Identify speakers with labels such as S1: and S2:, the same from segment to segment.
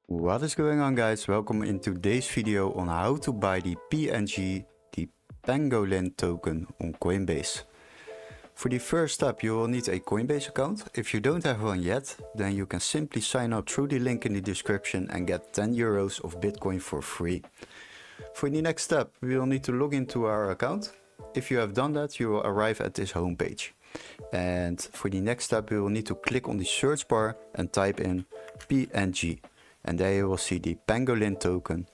S1: What is going on, guys? Welcome in today's video on how to buy the PNG, the Pangolin token on Coinbase. For the first step, you will need a Coinbase account. If you don't have one yet, then you can simply sign up through the link in the description and get 10 euros of Bitcoin for free. For the next step, we will need to log into our account. If you have done that, you will arrive at this homepage. And for the next step, we will need to click on the search bar and type in PNG. And there you will see the Pangolin token.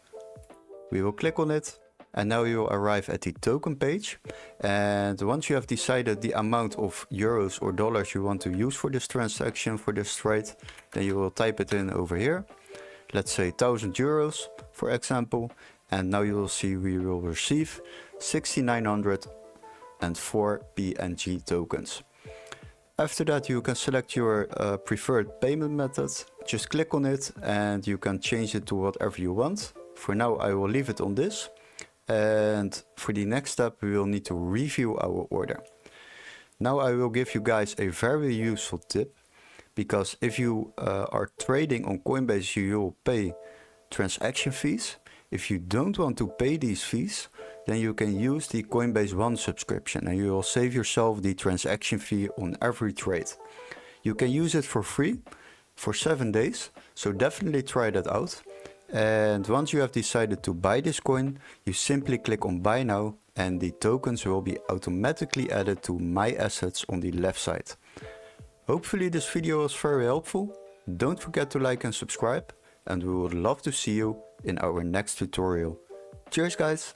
S1: We will click on it and now you will arrive at the token page. And once you have decided the amount of euros or dollars you want to use for this transaction, for this trade, then you will type it in over here. Let's say 1000 euros, for example. And now you will see we will receive 6,904 PNG tokens. After that, you can select your preferred payment method. Just click on it and you can change it to whatever you want. For now, I will leave it on this. And for the next step, we will need to review our order. Now I will give you guys a very useful tip, because if you are trading on Coinbase, you will pay transaction fees. If you don't want to pay these fees, then you can use the Coinbase One subscription and you will save yourself the transaction fee on every trade. You can use it for free for 7 days, so definitely try that out. And once you have decided to buy this coin, you simply click on buy now and the tokens will be automatically added to my assets on the left side. Hopefully this video was very helpful. Don't forget to like and subscribe, and we would love to see you in our next tutorial. Cheers, guys!